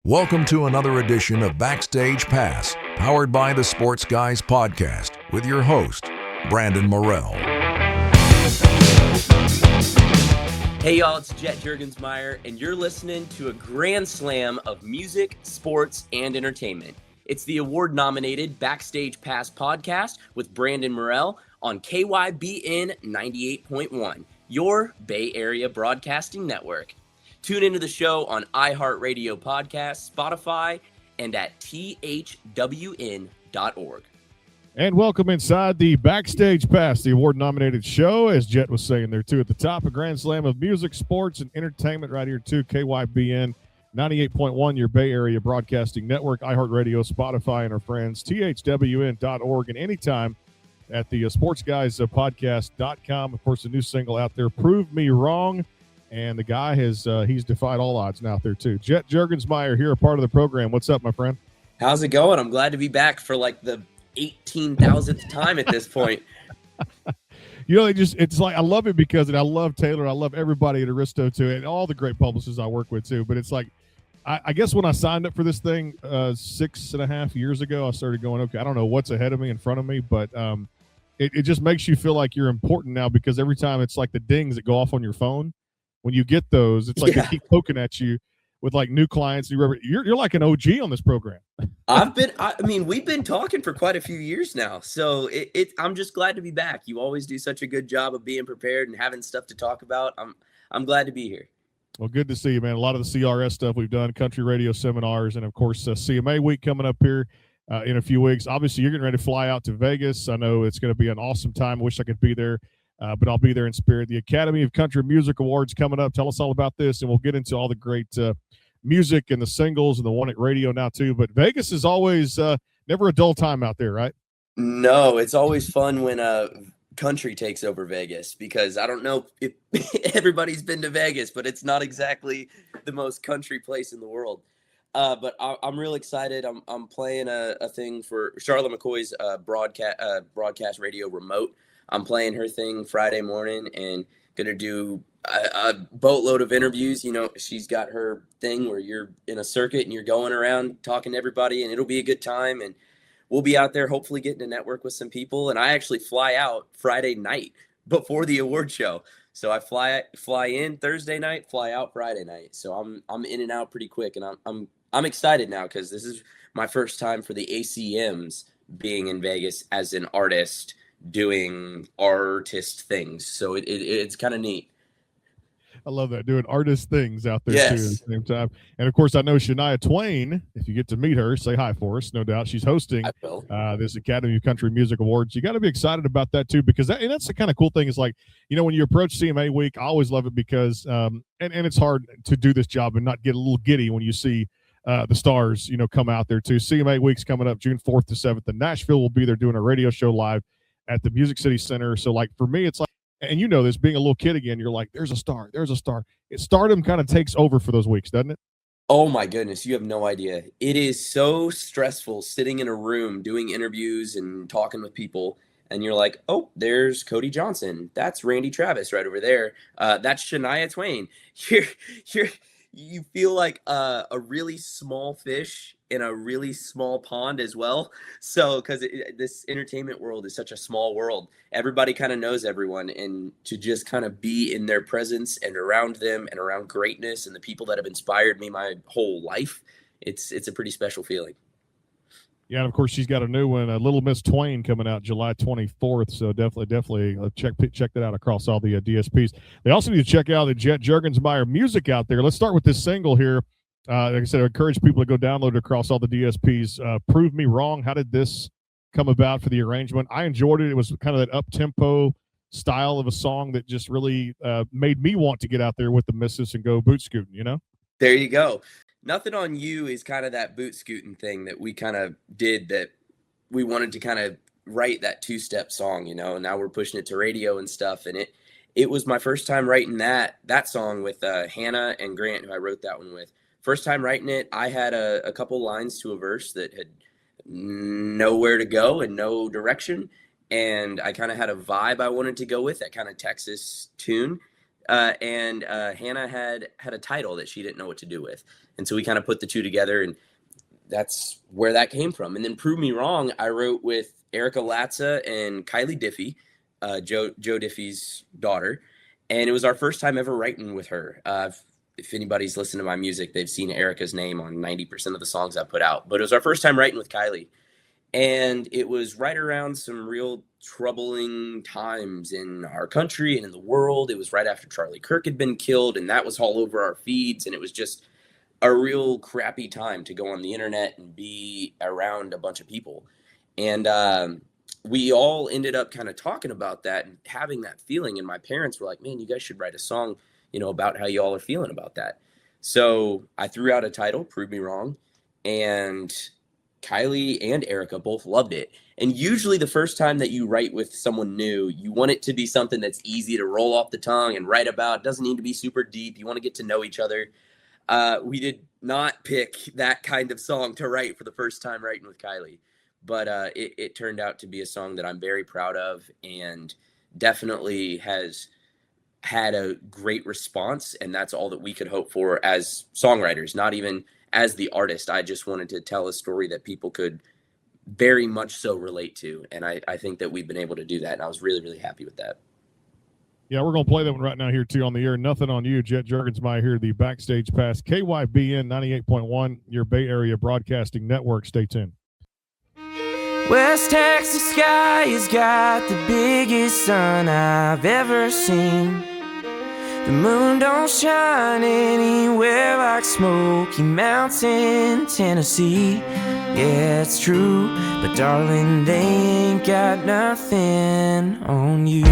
Welcome to another edition of Backstage Pass, powered by the Sports Guys Podcast, with your host, Brandon Morrell. Hey y'all, it's Jet Jurgensmeyer, and you're listening to a grand slam of music, sports, and entertainment. It's the award-nominated Backstage Pass podcast with Brandon Morrell on KYBN 98.1, your Bay Area Broadcasting Network. Tune into the show on iHeartRadio Podcasts, Spotify, and at thwn.org. And welcome inside the Backstage Pass, the award-nominated show, as Jet was saying there, too, at the top, a grand slam of music, sports, and entertainment right here, too, KYBN 98.1, your Bay Area Broadcasting Network, iHeartRadio, Spotify, and our friends, thwn.org, and anytime at the sportsguyspodcast.com. Of course, a new single out there, Prove Me Wrong, and the guy he's defied all odds now out there, too. Jet Jurgensmeyer here, a part of the program. What's up, my friend? How's it going? I'm glad to be back for like the 18,000th time at this point. You know, it's like, I love it because, and I love Taylor, I love everybody at Aristo too, and all the great publicists I work with too. But it's like, I guess when I signed up for this thing 6.5 years ago, I started going, okay, I don't know what's ahead of me, in front of me, but it just makes you feel like you're important now, because every time it's like the dings that go off on your phone, when you get those, it's like they keep poking at you with like new clients. You're like an OG on this program. We've been talking for quite a few years now, so I'm just glad to be back. You always do such a good job of being prepared and having stuff to talk about. I'm glad to be here. Well, good to see you, man. A lot of the CRS stuff we've done, country radio seminars, and of course CMA week coming up here in a few weeks. Obviously, you're getting ready to fly out to Vegas. I know it's going to be an awesome time. I wish I could be there, but I'll be there in spirit. The Academy of Country Music Awards coming up. Tell us all about this, and we'll get into all the great music and the singles and the one at radio now too. But Vegas is always never a dull time out there, right? No, it's always fun when country takes over Vegas, because I don't know if everybody's been to Vegas, but it's not exactly the most country place in the world. But I'm real excited. I'm playing a thing for Charlotte McCoy's broadcast radio remote. I'm playing her thing Friday morning and gonna do a boatload of interviews. You know, she's got her thing where you're in a circuit and you're going around talking to everybody, and it'll be a good time. And we'll be out there hopefully getting to network with some people. And I actually fly out Friday night before the award show. So I fly in Thursday night, fly out Friday night. So I'm in and out pretty quick, and I'm excited now, because this is my first time for the ACMs being in Vegas as an artist doing artist things. So it's kind of neat. I love that, doing artist things out there yes. too at the same time. And of course, I know Shania Twain, if you get to meet her, say hi for us, no doubt. She's hosting this Academy of Country Music Awards. You got to be excited about that too, because that's the kind of cool thing, is like, you know, when you approach CMA week, I always love it because and it's hard to do this job and not get a little giddy when you see the stars, you know, come out there too. CMA week's coming up June 4th to 7th in Nashville. We'll be there doing a radio show live at the Music City Center. So like for me, it's like, and you know this, being a little kid again, you're like, there's a star. Stardom kind of takes over for those weeks, doesn't it? Oh my goodness, you have no idea. It is so stressful sitting in a room doing interviews and talking with people, and you're like, oh, there's Cody Johnson. That's Randy Travis right over there. That's Shania Twain. You feel like a really small fish in a really small pond as well. So, because this entertainment world is such a small world, everybody kind of knows everyone, and to just kind of be in their presence and around them and around greatness and the people that have inspired me my whole life, it's a pretty special feeling. Yeah, and of course she's got a new one, Little Miss Twain, coming out July 24th. So definitely check that out across all the DSPs. They also need to check out the Jet Jurgensmeyer music out there. Let's start with this single here. Like I said, I encourage people to go download it across all the DSPs. Prove Me Wrong. How did this come about for the arrangement? I enjoyed it. It was kind of that up-tempo style of a song that just really made me want to get out there with the missus and go boot scooting, you know? There you go. Nothing on You is kind of that boot scooting thing that we kind of did, that we wanted to kind of write that two-step song, you know, and now we're pushing it to radio and stuff. And it was my first time writing that song with Hannah and Grant, who I wrote that one with. First time writing it, I had a couple lines to a verse that had nowhere to go and no direction. And I kind of had a vibe I wanted to go with, that kind of Texas tune. And Hannah had a title that she didn't know what to do with. And so we kind of put the two together, and that's where that came from. And then Prove Me Wrong, I wrote with Erica Latza and Kylie Diffie, Joe Diffie's daughter. And it was our first time ever writing with her. If anybody's listened to my music, they've seen Erica's name on 90% of the songs I put out. But it was our first time writing with Kylie. And it was right around some real troubling times in our country and in the world. It was right after Charlie Kirk had been killed, and that was all over our feeds. And it was just a real crappy time to go on the internet and be around a bunch of people. And we all ended up kind of talking about that and having that feeling. And my parents were like, man, you guys should write a song, about how you all are feeling about that. So I threw out a title, Prove Me Wrong, and Kylie and Erica both loved it. And usually the first time that you write with someone new, you want it to be something that's easy to roll off the tongue and write about. It doesn't need to be super deep. You want to get to know each other. We did not pick that kind of song to write for the first time writing with Kylie, but it turned out to be a song that I'm very proud of and definitely has had a great response. And that's all that we could hope for as songwriters, not even as the artist. I just wanted to tell a story that people could very much so relate to. And I think that we've been able to do that. And I was really, really happy with that. Yeah, we're going to play that one right now here, too, on the air. Nothing on You, Jet Jurgensmeyer here, the Backstage Pass, KYBN 98.1, your Bay Area Broadcasting Network. Stay tuned. West Texas sky has got the biggest sun I've ever seen. The moon don't shine anywhere like Smoky Mountain, Tennessee. Yeah, it's true, but darling, they ain't got nothing on you.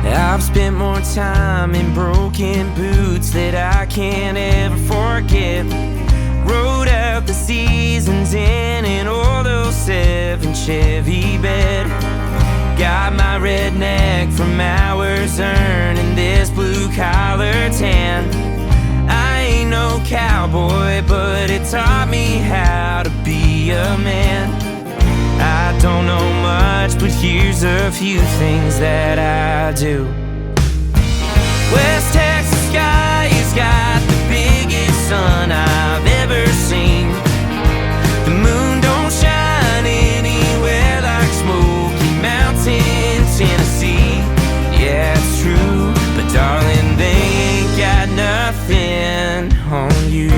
I've spent more time in broken boots that I can't ever forget. Rode out the seasons in an old 07 Chevy bed. Got my redneck from hours earning this blue-collar tan. I ain't no cowboy, but it taught me how to be a man. I don't know much, but here's a few things that I do. West Texas sky has got the biggest sun I've ever seen. The moon don't shine anywhere like Smoky Mountain, Tennessee. Yeah, it's true, but darling, they ain't got nothing on you.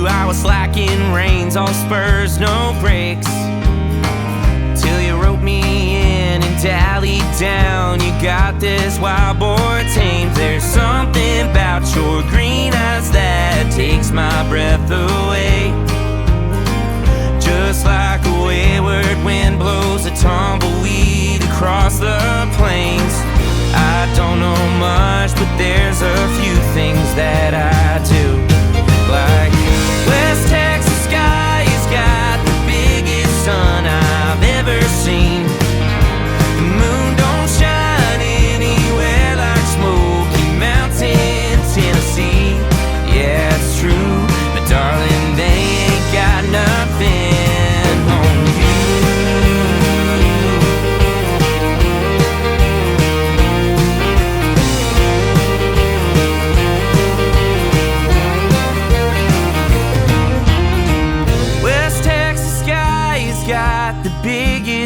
I was slacking reins, all spurs, no brakes, till you wrote me in and dallied down. You got this wild boy tamed. There's something about your green eyes that takes my breath away. Just like a wayward wind blows a tumbleweed across the plains. I don't know much, but there's a few things that I do. Like West Texas sky has got the biggest sun I've ever seen. The moon don't shine anywhere like Smoky Mountain, Tennessee. Yeah, it's true, but darling, they ain't got nothing on you.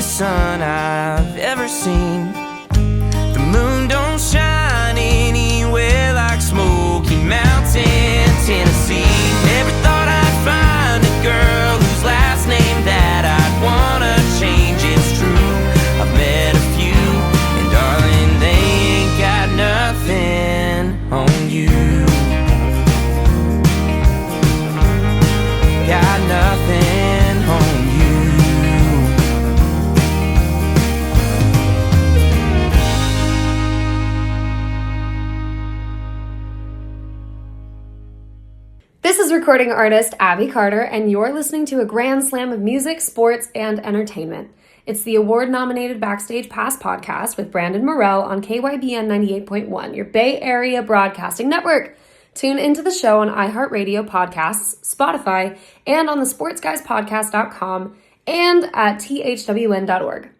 Sun I've ever seen. The moon don't shine anywhere like Smoky Mountain, Tennessee. Never thought I'd find a girl whose last name that I'd wanna change. It's true, I've met a few, and darling, they ain't got nothing on you. Got nothing on you. This is recording artist Abby Carter, and you're listening to a grand slam of music, sports, and entertainment. It's the award-nominated Backstage Pass podcast with Brandon Morell on KYBN 98.1, your Bay Area broadcasting network. Tune into the show on iHeartRadio podcasts, Spotify, and on the sportsguyspodcast.com and at thwn.org.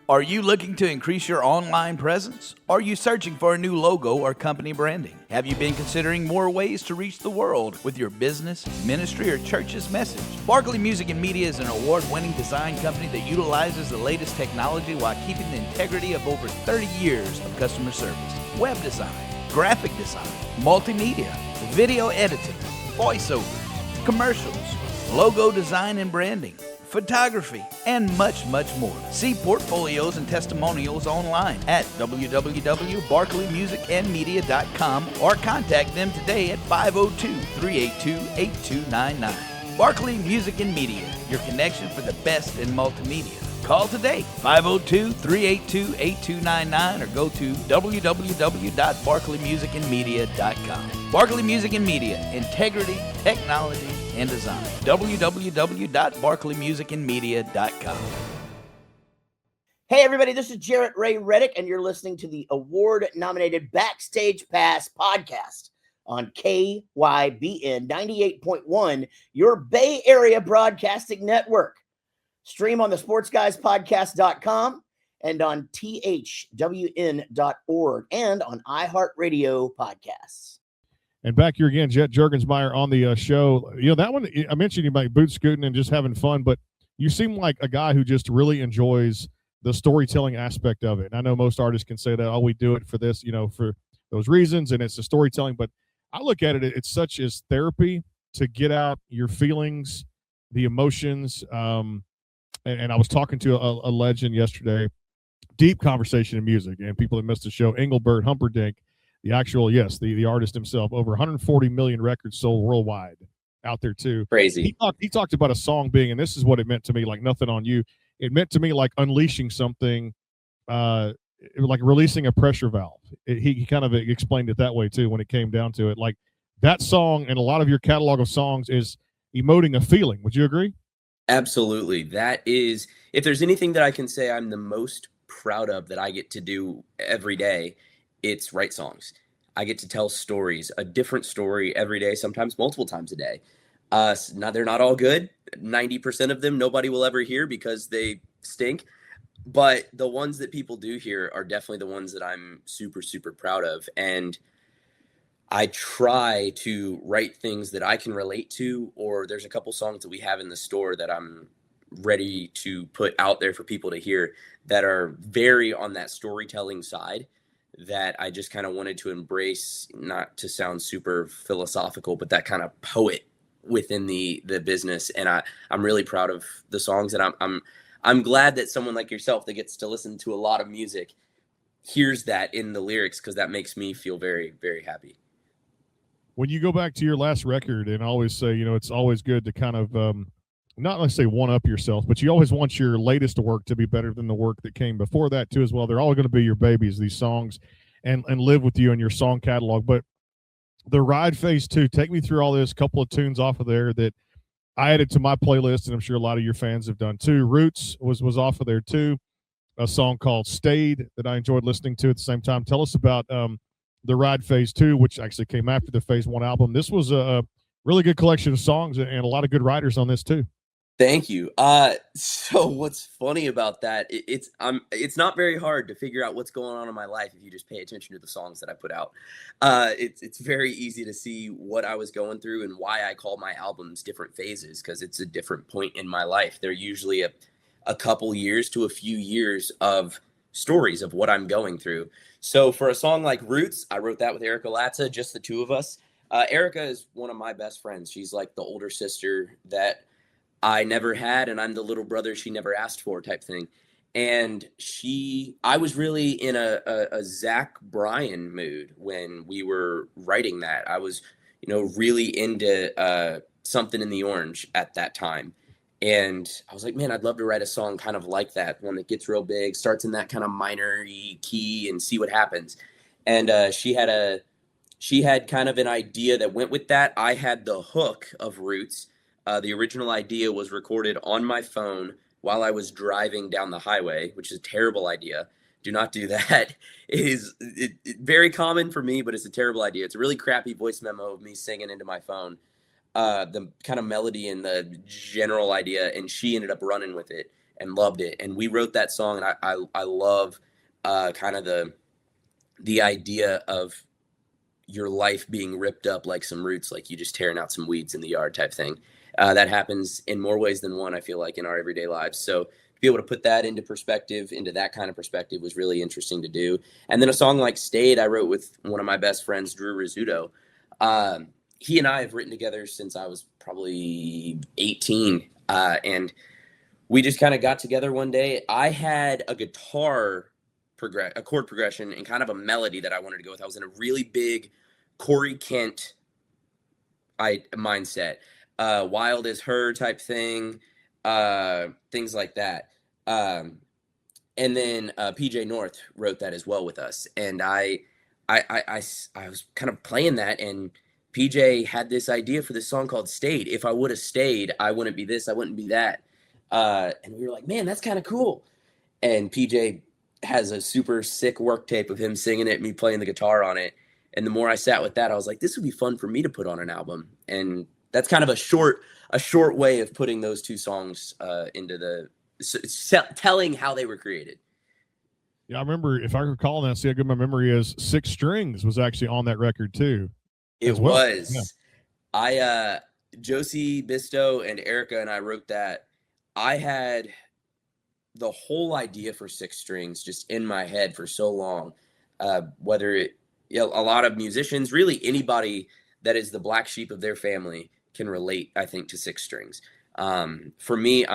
Are you looking to increase your online presence? Are you searching for a new logo or company branding? Have you been considering more ways to reach the world with your business, ministry, or church's message? Barkley Music and Media is an award-winning design company that utilizes the latest technology while keeping the integrity of over 30 years of customer service. Web design, graphic design, multimedia, video editing, voiceover, commercials, logo design and branding, photography, and much, much more. See portfolios and testimonials online at www.barkleymusicandmedia.com or contact them today at 502-382-8299. Barkley Music and Media, your connection for the best in multimedia. Call today, 502-382-8299, or go to www.barkleymusicandmedia.com. Barkley Music and Media, integrity, technology, and design. www.barkleymusicandmedia.com. Hey everybody, this is Jarrett Ray Reddick, and you're listening to the award-nominated Backstage Pass podcast on KYBN 98.1, your Bay Area broadcasting network. Stream on the sportsguyspodcast.com and on thwn.org and on iHeartRadio podcasts. And back here again, Jet Jurgensmeyer on the show. You know, that one, I mentioned you about boot scooting and just having fun, but you seem like a guy who just really enjoys the storytelling aspect of it. And I know most artists can say that, oh, we do it for this, you know, for those reasons, and it's the storytelling. But I look at it, it's such as therapy to get out your feelings, the emotions. And I was talking to a legend yesterday, deep conversation in music, and people that missed the show, Engelbert Humperdinck, the actual, the artist himself, over 140 million records sold worldwide out there too. Crazy. He talked about a song being, and this is what it meant to me, like Nothing on You. It meant to me like unleashing something, like releasing a pressure valve. He kind of explained it that way too when it came down to it. Like that song and a lot of your catalog of songs is emoting a feeling. Would you agree? Absolutely. That is, if there's anything that I can say I'm the most proud of that I get to do every day, it's write songs. I get to tell stories, a different story every day, sometimes multiple times a day. Now, they're not all good. 90% of them nobody will ever hear because they stink. But the ones that people do hear are definitely the ones that I'm super, super proud of. And I try to write things that I can relate to, or there's a couple songs that we have in the store that I'm ready to put out there for people to hear that are very on that storytelling side that I just kind of wanted to embrace, not to sound super philosophical, but that kind of poet within the business. And I'm really proud of the songs, and I'm glad that someone like yourself that gets to listen to a lot of music hears that in the lyrics, because that makes me feel very, very happy. When you go back to your last record, and I always say, you know, it's always good to kind of, not let's say one up yourself, but you always want your latest work to be better than the work that came before that too as well. They're all going to be your babies, these songs, and live with you in your song catalog. But the Ride Phase 2, take me through all this, couple of tunes off of there that I added to my playlist, and I'm sure a lot of your fans have done too. Roots was off of there too. A song called Stayed that I enjoyed listening to at the same time. Tell us about the Ride Phase 2, which actually came after the Phase 1 album. This was a really good collection of songs and a lot of good writers on this too. Thank you. So what's funny about that, it's not very hard to figure out what's going on in my life if you just pay attention to the songs that I put out. It's very easy to see what I was going through and why I call my albums different phases, because it's a different point in my life. They're usually a couple years to a few years of stories of what I'm going through. So for a song like Roots, I wrote that with Erica Latza, just the two of us. Erica is one of my best friends. She's like the older sister that I never had, and I'm the little brother she never asked for type thing. And I was really in a Zach Bryan mood when we were writing that. I was, really into Something in the Orange at that time. And I was like, man, I'd love to write a song kind of like that, one that gets real big, starts in that kind of minor-y key and see what happens. And she had kind of an idea that went with that. I had the hook of Roots. The original idea was recorded on my phone while I was driving down the highway, which is a terrible idea. Do not do that. It very common for me, but it's a terrible idea. It's a really crappy voice memo of me singing into my phone, the kind of melody and the general idea, and she ended up running with it and loved it. And we wrote that song, and I love kind of the idea of your life being ripped up like some roots, like you just tearing out some weeds in the yard type thing. That happens in more ways than one, I feel like, in our everyday lives. So to be able to put that into perspective, into that kind of perspective, was really interesting to do. And then a song like Stayed, I wrote with one of my best friends, Drew Rizzuto. He and I have written together since I was probably 18. And we just kind of got together one day. I had a guitar a chord progression and kind of a melody that I wanted to go with. I was in a really big Corey Kent mindset, Wild as Her type thing, things like that. And then PJ North wrote that as well with us. And I was kind of playing that, and PJ had this idea for this song called Stayed. If I would have stayed, I wouldn't be this, I wouldn't be that. And we were like, man, that's kind of cool. And PJ has a super sick work tape of him singing it, me playing the guitar on it. And the more I sat with that, I was like, this would be fun for me to put on an album. And that's kind of a short way of putting those two songs into telling how they were created. Yeah, I remember, if I recall now, see how good my memory is, Six Strings was actually on that record too. It was. Yeah. Josie Bisto and Erica and I wrote that. I had the whole idea for Six Strings just in my head for so long. Whether it, a lot of musicians, really anybody that is the black sheep of their family can relate, I think, to Six Strings. For me,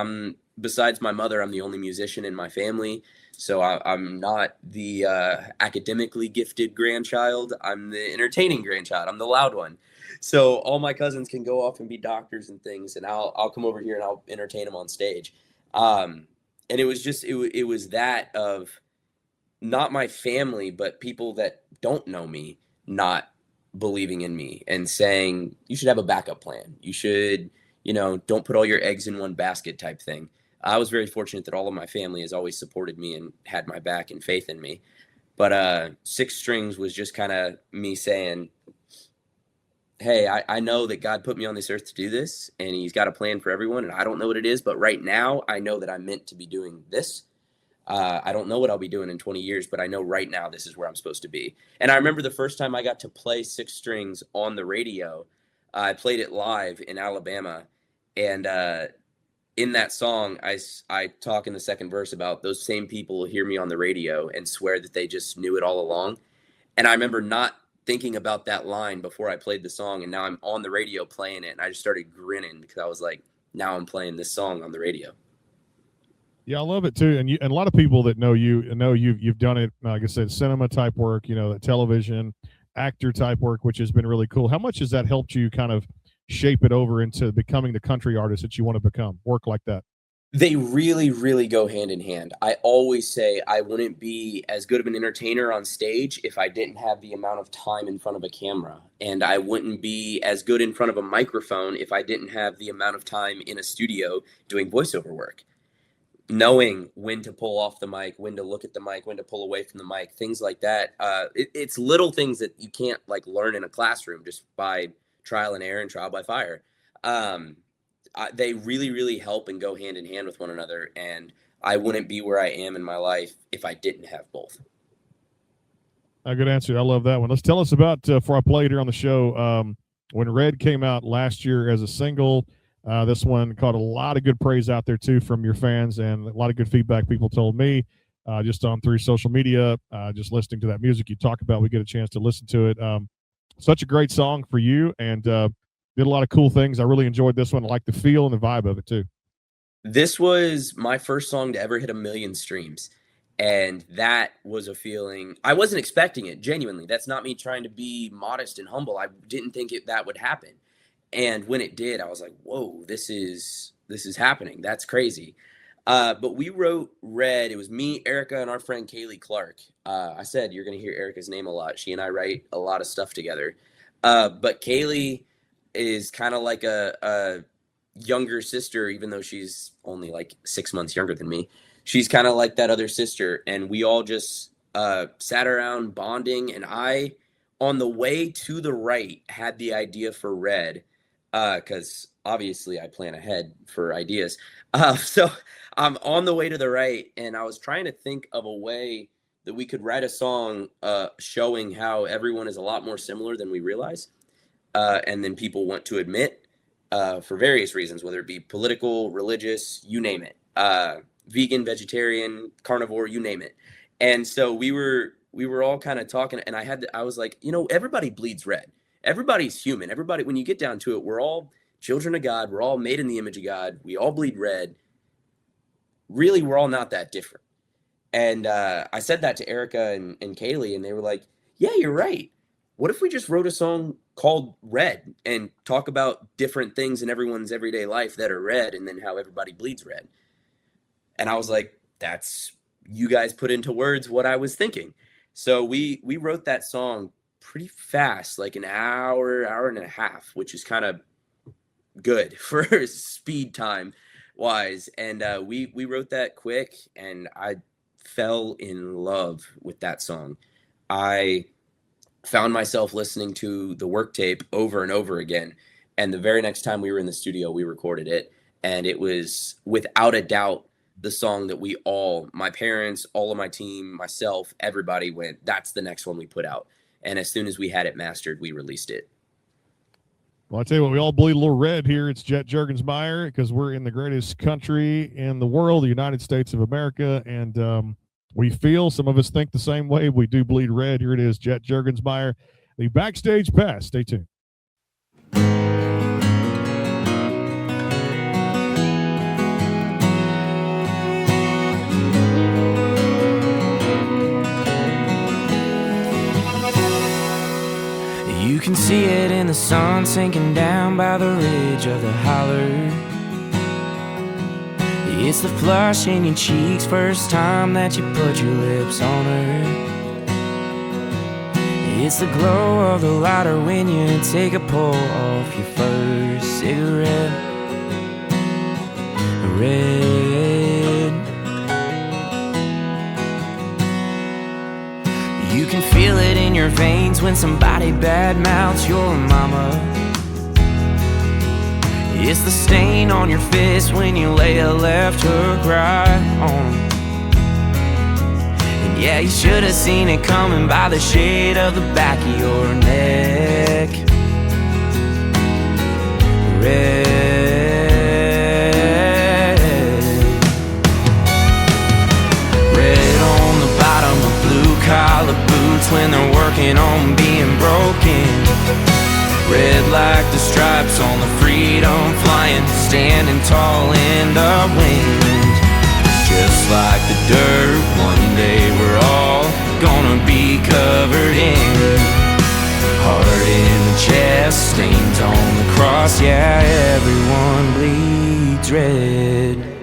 besides my mother, I'm the only musician in my family. So I'm not the academically gifted grandchild. I'm the entertaining grandchild. I'm the loud one. So all my cousins can go off and be doctors and things, and I'll come over here and I'll entertain them on stage. And it was just, it was that of not my family, but people that don't know me not believing in me and saying, you should have a backup plan. You should, don't put all your eggs in one basket type thing. I was very fortunate that all of my family has always supported me and had my back and faith in me. But Six Strings was just kind of me saying, hey, I know that God put me on this earth to do this, and he's got a plan for everyone, and I don't know what it is, but right now I know that I'm meant to be doing this. I don't know what I'll be doing in 20 years, but I know right now this is where I'm supposed to be. And I remember the first time I got to play Six Strings on the radio, I played it live in Alabama, and in that song, I talk in the second verse about those same people hear me on the radio and swear that they just knew it all along. And I remember not thinking about that line before I played the song, and now I'm on the radio playing it, and I just started grinning because I was like, now I'm playing this song on the radio. Yeah, I love it too. And a lot of people that know you've done it, like I said, cinema type work, the television actor type work, which has been really cool. How much has that helped you kind of shape it over into becoming the country artist that you want to become, work like that? They really, really go hand in hand. I always say I wouldn't be as good of an entertainer on stage if I didn't have the amount of time in front of a camera. And I wouldn't be as good in front of a microphone if I didn't have the amount of time in a studio doing voiceover work. Knowing when to pull off the mic, when to look at the mic, when to pull away from the mic, things like that. It's little things that you can't learn in a classroom just by trial and error and trial by fire. They really, really help and go hand in hand with one another. And I wouldn't be where I am in my life if I didn't have both. A good answer. I love that one. Let's tell us about, before I played here on the show, when Red came out last year as a single. This one caught a lot of good praise out there too from your fans, and a lot of good feedback people told me just on through social media, just listening to that music you talk about. We get a chance to listen to it. Such a great song for you, and did a lot of cool things. I really enjoyed this one. I like the feel and the vibe of it too. This was my first song to ever hit 1 million streams. And that was a feeling I wasn't expecting it. Genuinely. That's not me trying to be modest and humble. I didn't think that would happen. And when it did, I was like, whoa, this is happening. That's crazy. But we wrote Red. It was me, Erica, and our friend Kaylee Clark. I said, you're going to hear Erica's name a lot. She and I write a lot of stuff together. But Kaylee is kind of like a younger sister, even though she's only like 6 months younger than me, she's kind of like that other sister. And we all just sat around bonding. And I, on the way to the right, had the idea for Red, because obviously I plan ahead for ideas. So I'm on the way to the right, and I was trying to think of a way that we could write a song showing how everyone is a lot more similar than we realize. And then people want to admit, for various reasons, whether it be political, religious, you name it, vegan, vegetarian, carnivore, you name it. And so we were all kind of talking, and I was like, everybody bleeds red. Everybody's human. Everybody, when you get down to it, we're all children of God. We're all made in the image of God. We all bleed red. Really, we're all not that different. And I said that to Erica and Kaylee, and they were like, yeah, you're right. What if we just wrote a song called Red and talk about different things in everyone's everyday life that are red, and then how everybody bleeds red? And I was like, you guys put into words what I was thinking. So we wrote that song pretty fast, like an hour and a half, which is kind of good for speed time wise. And we wrote that quick, and I fell in love with that song. I found myself listening to the work tape over and over again. And the very next time we were in the studio, we recorded it. And it was without a doubt the song that we all, my parents, all of my team, myself, everybody went, that's the next one we put out. And as soon as we had it mastered, we released it. Well, I tell you what, we all bleed a little red here. It's Jet Jurgensmeyer, because we're in the greatest country in the world, the United States of America. And we feel, some of us think the same way. We do bleed red. Here it is, Jet Jurgensmeyer, the Backstage Pass. Stay tuned. You can see it in the sun sinking down by the ridge of the holler. It's the flush in your cheeks, first time that you put your lips on her. It's the glow of the lighter when you take a pull off your first cigarette. Red. You can feel it in your veins when somebody badmouths your mama. It's the stain on your fist when you lay a left hook right on. And yeah, you should have seen it coming by the shade of the back of your neck. Red. Red on the bottom of blue-collar boots when they're working on being broken. Red like the stripes on the freedom flying, standing tall in the wind. Just like the dirt, one day we're all gonna be covered in. Heart in the chest, stains on the cross, yeah, everyone bleeds red.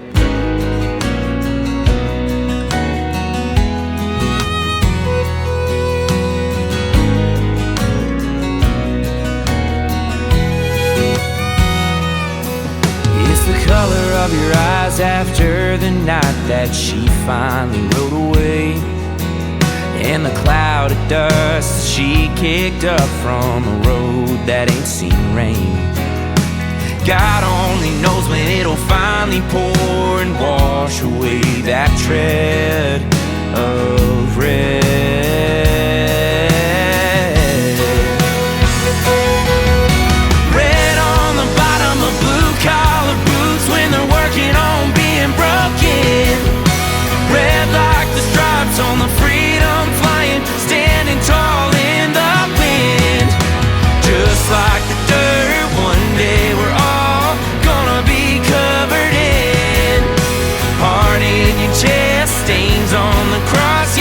Color of your eyes after the night that she finally rode away, and the cloud of dust that she kicked up from a road that ain't seen rain. God only knows when it'll finally pour and wash away that tread of red. Red on the bottom of blue-collar boots when they're working on being broken. Red like the stripes on the freedom flying, standing tall in the wind. Just like the dirt, one day we're all gonna be covered in. Heart in your chest, stains on the cross,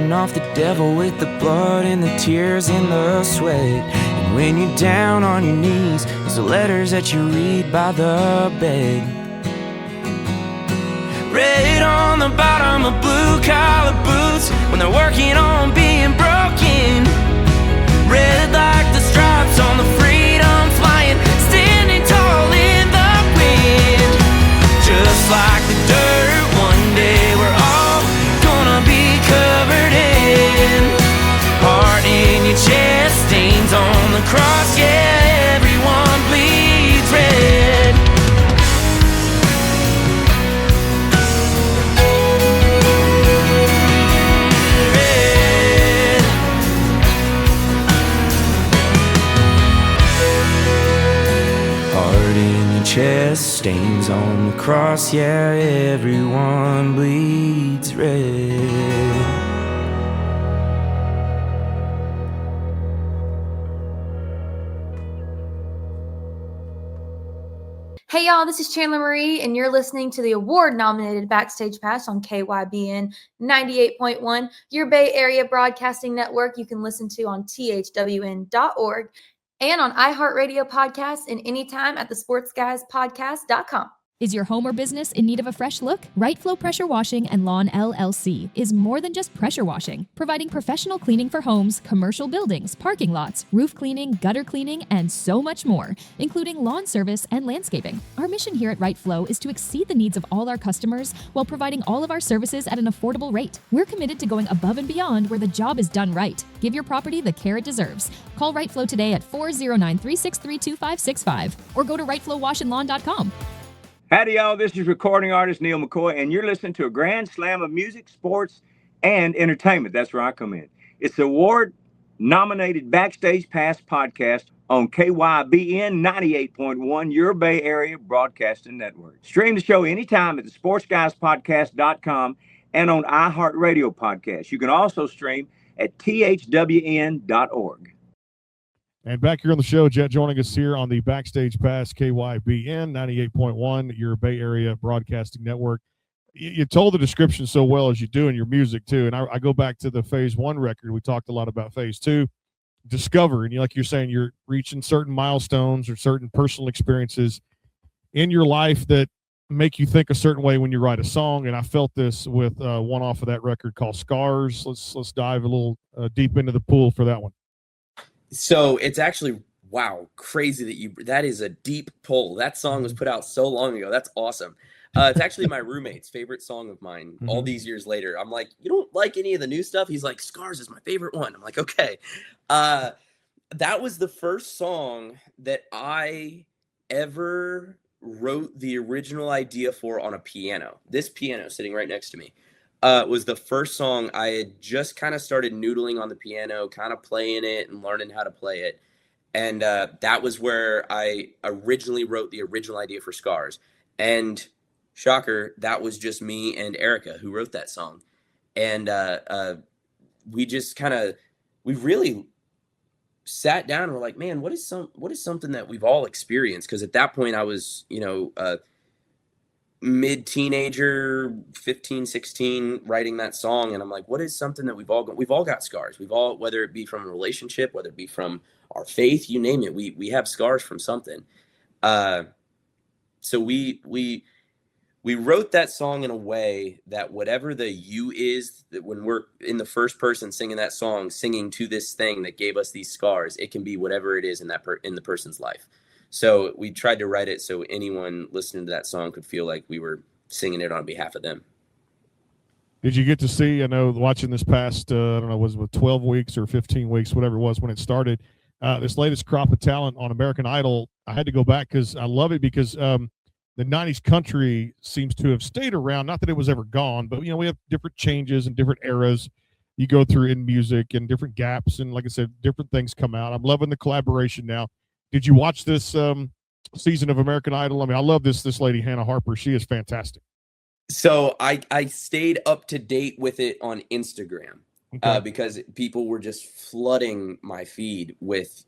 fighting off the devil with the blood and the tears and the sweat. And when you're down on your knees, it's the letters that you read by the bed. Red on the bottom of blue-collar boots when they're working on being broken. Red like the stripes on the freedom flying, standing tall in the wind. Just like the dirt, one day we're all gonna be covered in. Heart in your chest, stains on the cross, yeah, everyone bleeds red. Red. Heart in your chest, stains on the cross, yeah, everyone bleeds red. Hey y'all, this is Chandler Marie, and you're listening to the award-nominated Backstage Pass on KYBN 98.1, your Bay Area broadcasting network. You can listen to on thwn.org and on iHeartRadio podcasts and anytime at thesportsguyspodcast.com. Is your home or business in need of a fresh look? Right Flow Pressure Washing and Lawn LLC is more than just pressure washing, providing professional cleaning for homes, commercial buildings, parking lots, roof cleaning, gutter cleaning, and so much more, including lawn service and landscaping. Our mission here at Right Flow is to exceed the needs of all our customers while providing all of our services at an affordable rate. We're committed to going above and beyond where the job is done right. Give your property the care it deserves. Call Right Flow today at 409-363-2565 or go to rightflowwashandlawn.com. Howdy, y'all. This is recording artist Neil McCoy, and you're listening to a grand slam of music, sports, and entertainment. That's where I come in. It's the award-nominated Backstage Pass podcast on KYBN 98.1, your Bay Area broadcasting network. Stream the show anytime at the sportsguyspodcast.com and on iHeartRadio podcast. You can also stream at thwn.org. And back here on the show, Jet joining us here on the Backstage Pass, KYBN 98.1, your Bay Area broadcasting network. You told the description so well as you do in your music, too. And I go back to the Phase 1 record. We talked a lot about Phase 2. Discover, and like you're saying, you're reaching certain milestones or certain personal experiences in your life that make you think a certain way when you write a song. And I felt this with one off of that record called Scars. Let's dive a little deep into the pool for that one. So it's actually, wow, crazy that is a deep pull. That song was put out so long ago. That's awesome. It's actually my roommate's favorite song of mine all these years later. I'm like, you don't like any of the new stuff? He's like, Scars is my favorite one. I'm like, okay. That was the first song that I ever wrote the original idea for on a piano. This piano sitting right next to me. Was the first song I had just kind of started noodling on the piano, kind of playing it and learning how to play it. And that was where I originally wrote the original idea for Scars. And shocker, that was just me and Erica who wrote that song. And we just we really sat down and we're like, man, what is something that we've all experienced? Because at that point I was, mid-teenager, 15, 16, writing that song. And I'm like, what is something that we've all got scars. Whether it be from a relationship, whether it be from our faith, you name it, we have scars from something. So we wrote that song in a way that whatever the you is, that when we're in the first person singing that song, singing to this thing that gave us these scars, it can be whatever it is in in the person's life. So we tried to write it so anyone listening to that song could feel like we were singing it on behalf of them. Did you get to see, I know watching this past, I don't know, was it 12 weeks or 15 weeks, whatever it was when it started, this latest crop of talent on American Idol? I had to go back because I love it because the 90s country seems to have stayed around. Not that it was ever gone, but, we have different changes and different eras you go through in music and different gaps. And like I said, different things come out. I'm loving the collaboration now. Did you watch this season of American Idol? I mean, I love this lady, Hannah Harper. She is fantastic. So I stayed up to date with it on Instagram because people were just flooding my feed with,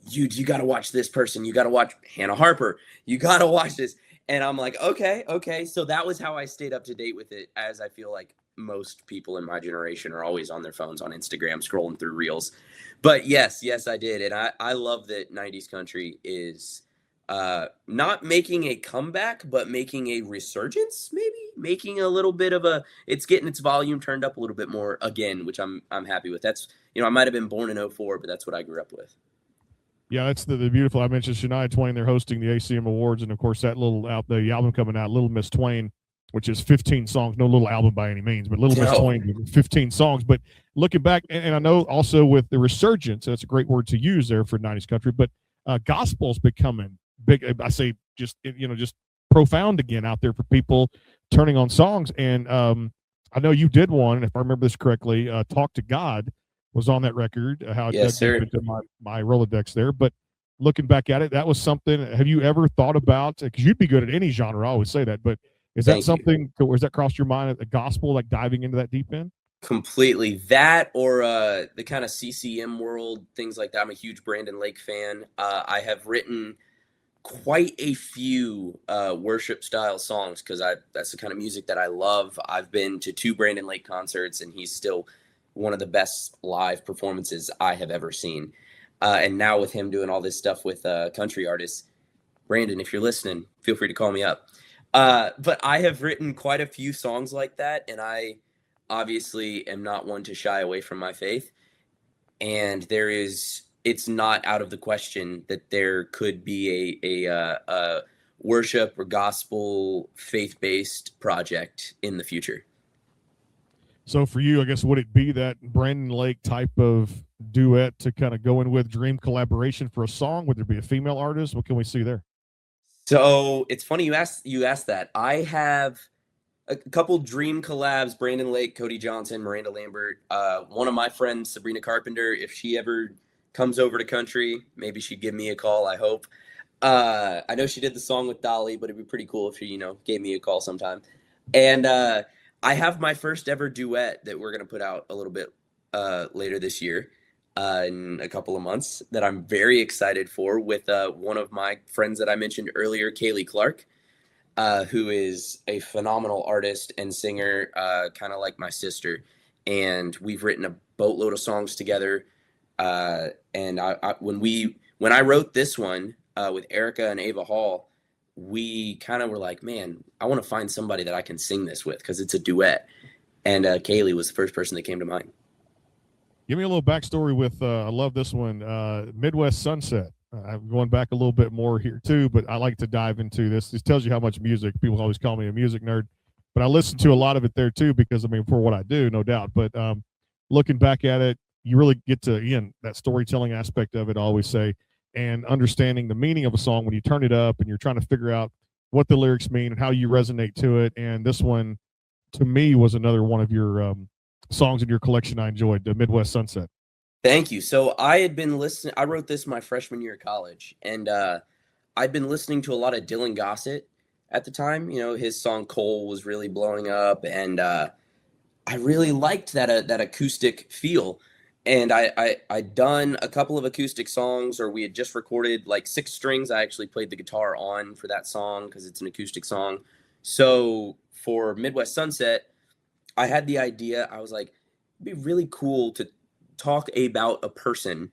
you got to watch this person. You got to watch Hannah Harper. You got to watch this. And I'm like, okay. So that was how I stayed up to date with it, as I feel like most people in my generation are always on their phones on Instagram scrolling through reels. But yes, I did. And I love that 90s country is not making a comeback, but making a resurgence, maybe making a little bit of it's getting its volume turned up a little bit more again, which I'm happy with. That's, I might have been born in 2004, but that's what I grew up with. Yeah, that's the beautiful. I mentioned Shania Twain. They're hosting the ACM Awards, and of course that the album coming out, Little Miss Twain, which is 15 songs. No little album by any means, but Little Miss Twain, 15 songs. But looking back, and I know also with the resurgence, that's a great word to use there for 90s country, but gospel's becoming big. I say just profound again out there for people turning on songs. And I know you did one, and if I remember this correctly, Talk to God was on that record. How it yes, dug into my Rolodex there. But looking back at it, that was something. Have you ever thought about? Because you'd be good at any genre. I always say that, but is that something? Has that crossed your mind? The gospel, like diving into that deep end? Completely. That or the kind of CCM world, things like that. I'm a huge Brandon Lake fan. I have written quite a few worship style songs because that's the kind of music that I love. I've been to 2 Brandon Lake concerts, and he's still one of the best live performances I have ever seen. And now with him doing all this stuff with country artists, Brandon, if you're listening, feel free to call me up. But I have written quite a few songs like that, and I obviously am not one to shy away from my faith. And it's not out of the question that there could be a worship or gospel faith-based project in the future. So for you, I guess, would it be that Brandon Lake type of duet to kind of go in with, dream collaboration for a song? Would there be a female artist? What can we see there? So it's funny you asked that. I have a couple dream collabs: Brandon Lake, Cody Johnson, Miranda Lambert. One of my friends, Sabrina Carpenter, if she ever comes over to country, maybe she'd give me a call, I hope. I know she did the song with Dolly, but it'd be pretty cool if she, gave me a call sometime. And I have my first ever duet that we're going to put out a little bit later this year in a couple of months that I'm very excited for with one of my friends that I mentioned earlier, Kaylee Clark, who is a phenomenal artist and singer, kind of like my sister. And we've written a boatload of songs together. And when I wrote this one with Erica and Ava Hall, we kind of were like, man, I want to find somebody that I can sing this with because it's a duet. And Kaylee was the first person that came to mind. Give me a little backstory with, I love this one, Midwest Sunset. I'm going back a little bit more here too, but I like to dive into this. This tells you how much music, people always call me a music nerd, but I listen to a lot of it there too, because for what I do, no doubt. But looking back at it, you really get to, again, that storytelling aspect of it, I always say, and understanding the meaning of a song when you turn it up and you're trying to figure out what the lyrics mean and how you resonate to it. And this one, to me, was another one of your songs in your collection I enjoyed, the Midwest Sunset. Thank you. So I had been listening. I wrote this my freshman year of college, and I'd been listening to a lot of Dylan Gossett at the time. His song Cole was really blowing up, and I really liked that acoustic feel. And I'd done a couple of acoustic songs, or we had just recorded like 6 strings. I actually played the guitar on for that song because it's an acoustic song. So for Midwest Sunset, I had the idea. I was like, it'd be really cool to talk about a person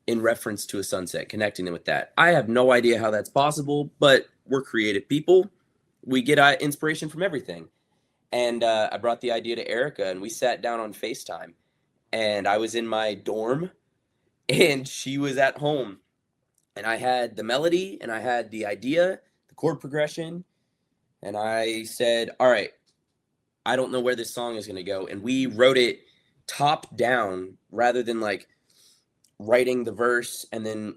in reference to a sunset, connecting them with that. I have no idea how that's possible, but we're creative people. We get inspiration from everything. And I brought the idea to Erica, and we sat down on FaceTime. And I was in my dorm, and she was at home. And I had the melody, and I had the idea, the chord progression. And I said, all right, I don't know where this song is going to go. And we wrote it top down rather than like writing the verse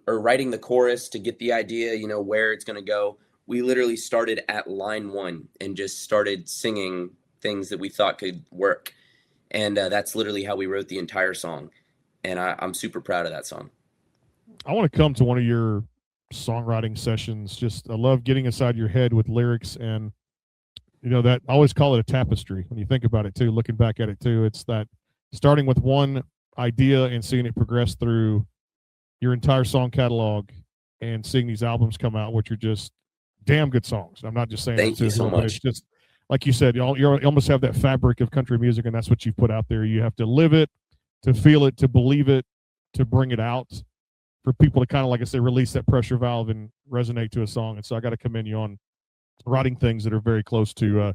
or writing the chorus to get the idea, where it's going to go. We literally started at line 1 and just started singing things that we thought could work. And that's literally how we wrote the entire song. And I'm super proud of that song. I want to come to one of your songwriting sessions. I love getting inside your head with lyrics. And, that I always call it a tapestry when you think about it too, looking back at it too. It's that starting with one idea and seeing it progress through your entire song catalog and seeing these albums come out, which are just damn good songs. I'm not just saying thank you so much. It's just like you said, you almost have that fabric of country music, and that's what you've put out there. You have to live it, to feel it, to believe it, to bring it out for people to kind of, like I say, release that pressure valve and resonate to a song. And so I got to commend you on writing things that are very close to,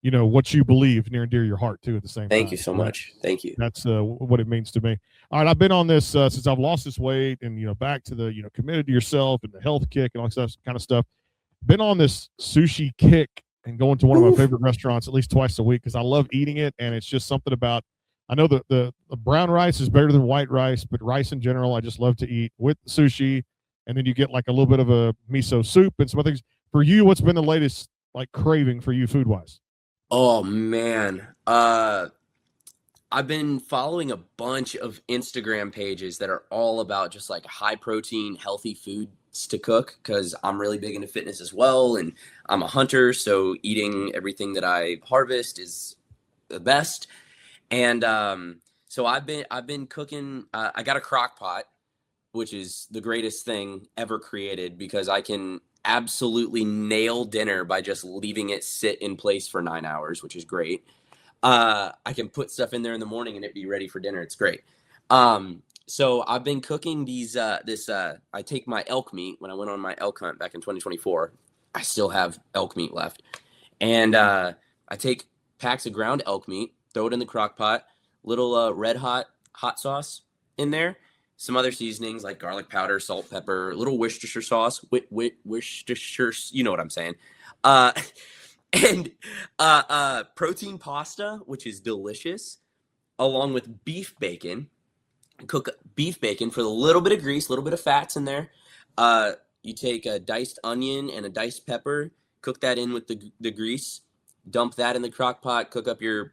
what you believe, near and dear to your heart too. At the same time. Thank you so much. Thank you. That's what it means to me. All right, I've been on this since I've lost this weight, and back to the committed to yourself and the health kick and all that kind of stuff. Been on this sushi kick and going to one of my favorite restaurants at least twice a week because I love eating it, and it's just something about. I know the brown rice is better than white rice, but rice in general I just love to eat with sushi, and then you get like a little bit of a miso soup and some other things. For you, what's been the latest like craving for you food wise? Oh man, I've been following a bunch of Instagram pages that are all about just like high protein, healthy foods to cook because I'm really big into fitness as well, and I'm a hunter, so eating everything that I harvest is the best. And so I've been cooking. I got a crock pot, which is the greatest thing ever created because I can absolutely nail dinner by just leaving it sit in place for 9 hours, which is great. I can put stuff in there in the morning and it be ready for dinner. It's great. So I've been cooking I take my elk meat when I went on my elk hunt back in 2024. I still have elk meat left. And I take packs of ground elk meat, throw it in the crock pot, little red hot sauce in there, some other seasonings like garlic powder, salt, pepper, little Worcestershire sauce, Worcestershire, you know what I'm saying, and protein pasta, which is delicious, along with beef bacon. Cook beef bacon for a little bit of grease, a little bit of fats in there. You take a diced onion and a diced pepper, cook that in with the grease. Dump that in the crock pot, cook up your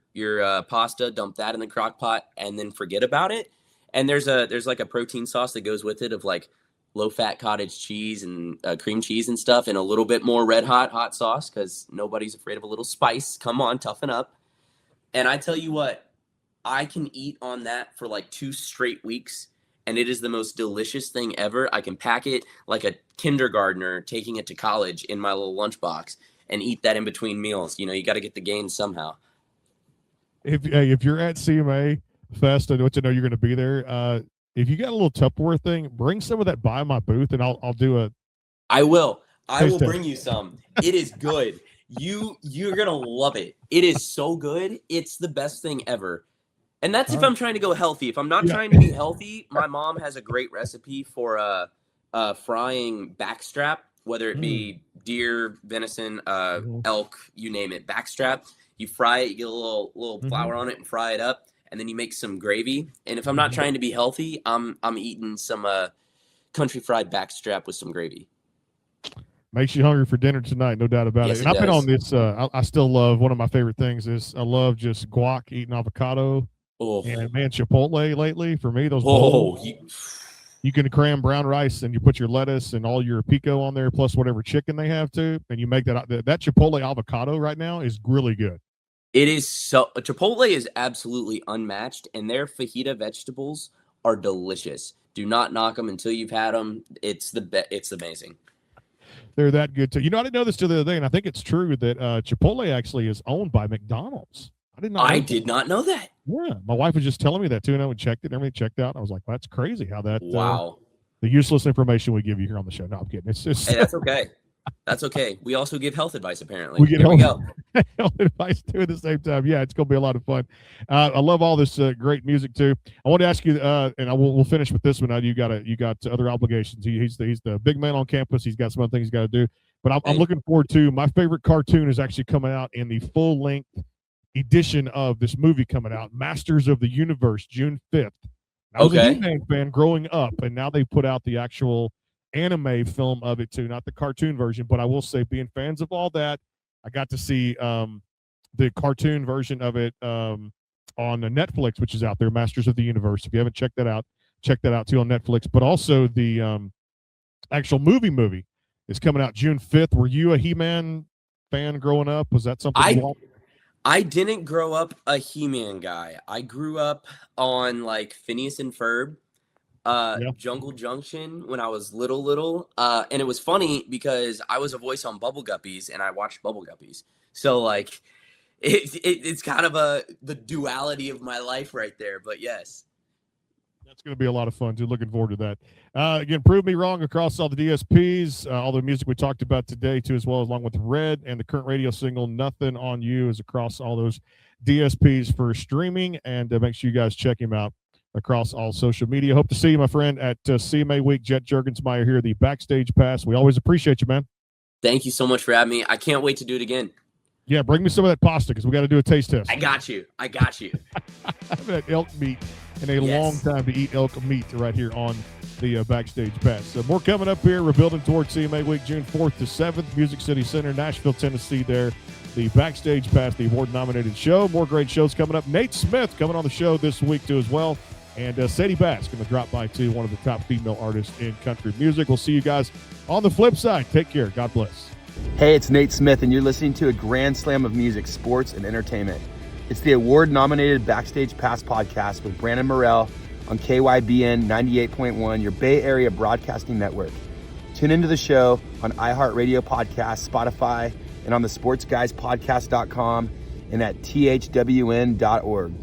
pasta, dump that in the crock pot, and then forget about it. And there's like a protein sauce that goes with it of like low fat cottage cheese and cream cheese and stuff, and a little bit more red hot sauce because nobody's afraid of a little spice. Come on, toughen up. And I tell you what, I can eat on that for like 2 straight weeks, and it is the most delicious thing ever. I can pack it like a kindergartner taking it to college in my little lunchbox and eat that in between meals. You got to get the gains somehow. If you're at CMA Fest, which I know you're going to be there, if you got a little Tupperware thing, bring some of that by my booth, and I'll do a. I will bring you some. It is good. You're gonna love it. It is so good. It's the best thing ever. And that's if I'm trying to go healthy. If I'm not trying to be healthy, my mom has a great recipe for frying backstrap, whether it be deer, venison, elk, you name it, backstrap. You fry it, you get a little flour on it and fry it up, and then you make some gravy. And if I'm not trying to be healthy, I'm eating some country fried backstrap with some gravy. Makes you hungry for dinner tonight, no doubt about it. And I've been on this. I still love, one of my favorite things is I love just guac, eating avocado. Oh. And man, Chipotle lately for me, those bowls. You can cram brown rice and you put your lettuce and all your pico on there, plus whatever chicken they have too, and you make that Chipotle avocado right now is really good. It is Chipotle is absolutely unmatched, and their fajita vegetables are delicious. Do not knock them until you've had them. It's amazing. They're that good too. I didn't know this till the other day, and I think it's true that Chipotle actually is owned by McDonald's. I did not know that. Yeah, my wife was just telling me that too, and I checked it. Everything checked out. I was like, "That's crazy how that." Wow. The useless information we give you here on the show. No, I'm kidding. It's just. Hey, that's okay. That's okay. We also give health advice. Apparently, here we go. Health advice too at the same time. Yeah, it's gonna be a lot of fun. I love all this great music too. I want to ask you, and we'll finish with this one. Now you got other obligations. He's the big man on campus. He's got some other things he's got to do. But I'm looking forward to, my favorite cartoon is actually coming out in the full length edition of this movie coming out, Masters of the Universe, June 5th. I was a He-Man fan growing up, and now they put out the actual anime film of it too, not the cartoon version. But I will say, being fans of all that, I got to see the cartoon version of it on Netflix, which is out there, Masters of the Universe. If you haven't checked that out, check that out too on Netflix. But also the actual movie is coming out June 5th. Were you a He-Man fan growing up? Was that something I didn't grow up a He-Man guy. I grew up on like Phineas and Ferb, Jungle Junction when I was little. And it was funny because I was a voice on Bubble Guppies and I watched Bubble Guppies. So like it's kind of the duality of my life right there. But yes. That's going to be a lot of fun, too. Looking forward to that. Again, prove me wrong across all the DSPs, all the music we talked about today, too, as well, along with Red and the current radio single, Nothing on You, is across all those DSPs for streaming. And make sure you guys check him out across all social media. Hope to see you, my friend, at CMA Week. Jet Jurgensmeyer here, the Backstage Pass. We always appreciate you, man. Thank you so much for having me. I can't wait to do it again. Yeah, bring me some of that pasta because we got to do a taste test. I got you. I haven't had elk meat in a long time to eat elk meat right here on the Backstage Pass. So more coming up here. We're building towards CMA Week, June 4th to 7th, Music City Center, Nashville, Tennessee there. The Backstage Pass, the award-nominated show. More great shows coming up. Nate Smith coming on the show this week, too, as well. And Sadie Bass going to drop by, too, one of the top female artists in country music. We'll see you guys on the flip side. Take care. God bless. Hey, it's Nate Smith, and you're listening to a grand slam of music, sports, and entertainment. It's the award-nominated Backstage Pass podcast with Brandon Morrell on KYBN 98.1, your Bay Area broadcasting network. Tune into the show on iHeartRadio Podcast, Spotify, and on the sportsguyspodcast.com and at thwn.org.